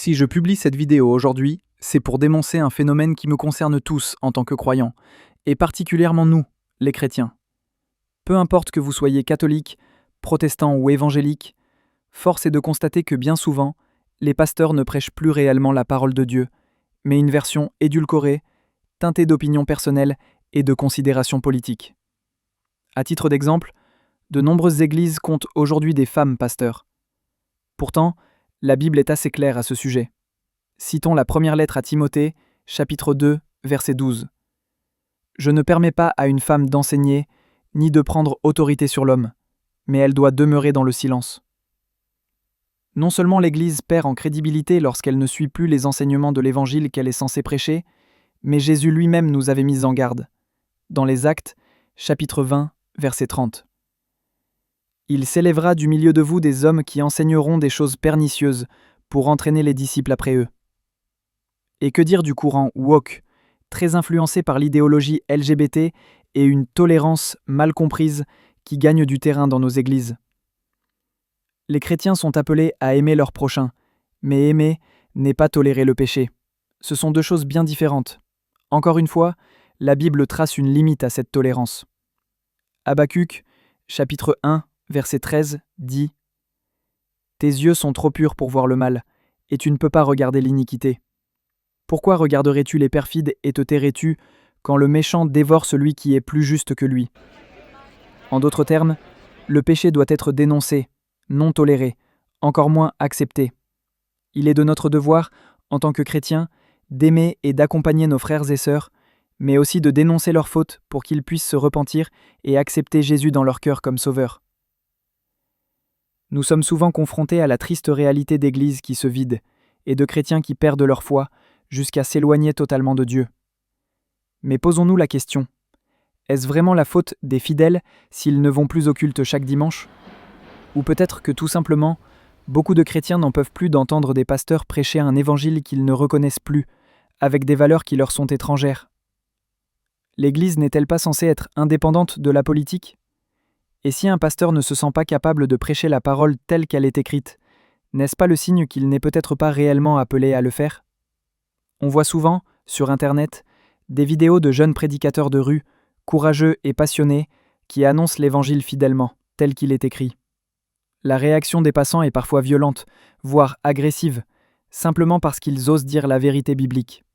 Si je publie cette vidéo aujourd'hui, c'est pour dénoncer un phénomène qui me concerne tous en tant que croyants, et particulièrement nous, les chrétiens. Peu importe que vous soyez catholique, protestant ou évangélique, force est de constater que bien souvent, les pasteurs ne prêchent plus réellement la parole de Dieu, mais une version édulcorée, teintée d'opinions personnelles et de considérations politiques. À titre d'exemple, de nombreuses églises comptent aujourd'hui des femmes pasteurs. Pourtant, la Bible est assez claire à ce sujet. Citons la première lettre à Timothée, chapitre 2, verset 12. « Je ne permets pas à une femme d'enseigner, ni de prendre autorité sur l'homme, mais elle doit demeurer dans le silence. » Non seulement l'Église perd en crédibilité lorsqu'elle ne suit plus les enseignements de l'Évangile qu'elle est censée prêcher, mais Jésus lui-même nous avait mis en garde. Dans les Actes, chapitre 20, verset 30. « Il s'élèvera du milieu de vous des hommes qui enseigneront des choses pernicieuses pour entraîner les disciples après eux. » Et que dire du courant woke, très influencé par l'idéologie LGBT et une tolérance mal comprise qui gagne du terrain dans nos églises. Les chrétiens sont appelés à aimer leur prochain, mais aimer n'est pas tolérer le péché. Ce sont deux choses bien différentes. Encore une fois, la Bible trace une limite à cette tolérance. Habacuc, chapitre 1, verset 13, dit « Tes yeux sont trop purs pour voir le mal, et tu ne peux pas regarder l'iniquité. Pourquoi regarderais-tu les perfides et te tairais-tu quand le méchant dévore celui qui est plus juste que lui ?» En d'autres termes, le péché doit être dénoncé, non toléré, encore moins accepté. Il est de notre devoir, en tant que chrétiens, d'aimer et d'accompagner nos frères et sœurs, mais aussi de dénoncer leurs fautes pour qu'ils puissent se repentir et accepter Jésus dans leur cœur comme sauveur. Nous sommes souvent confrontés à la triste réalité d'églises qui se vident et de chrétiens qui perdent leur foi jusqu'à s'éloigner totalement de Dieu. Mais posons-nous la question, est-ce vraiment la faute des fidèles s'ils ne vont plus au culte chaque dimanche ? Ou peut-être que tout simplement, beaucoup de chrétiens n'en peuvent plus d'entendre des pasteurs prêcher un évangile qu'ils ne reconnaissent plus, avec des valeurs qui leur sont étrangères. L'Église n'est-elle pas censée être indépendante de la politique ? Et si un pasteur ne se sent pas capable de prêcher la parole telle qu'elle est écrite, n'est-ce pas le signe qu'il n'est peut-être pas réellement appelé à le faire ? On voit souvent, sur Internet, des vidéos de jeunes prédicateurs de rue, courageux et passionnés, qui annoncent l'Évangile fidèlement, tel qu'il est écrit. La réaction des passants est parfois violente, voire agressive, simplement parce qu'ils osent dire la vérité biblique.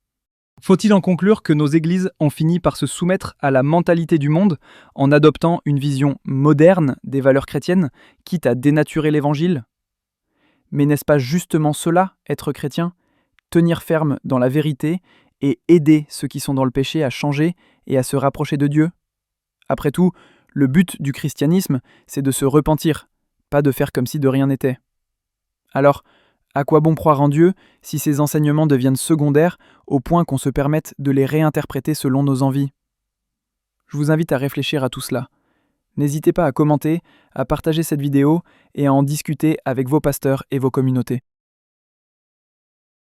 Faut-il en conclure que nos églises ont fini par se soumettre à la mentalité du monde en adoptant une vision moderne des valeurs chrétiennes, quitte à dénaturer l'Évangile ? Mais n'est-ce pas justement cela, être chrétien ? Tenir ferme dans la vérité et aider ceux qui sont dans le péché à changer et à se rapprocher de Dieu. Après tout, le but du christianisme, c'est de se repentir, pas de faire comme si de rien n'était. Alors, à quoi bon croire en Dieu si ces enseignements deviennent secondaires au point qu'on se permette de les réinterpréter selon nos envies ? Je vous invite à réfléchir à tout cela. N'hésitez pas à commenter, à partager cette vidéo et à en discuter avec vos pasteurs et vos communautés.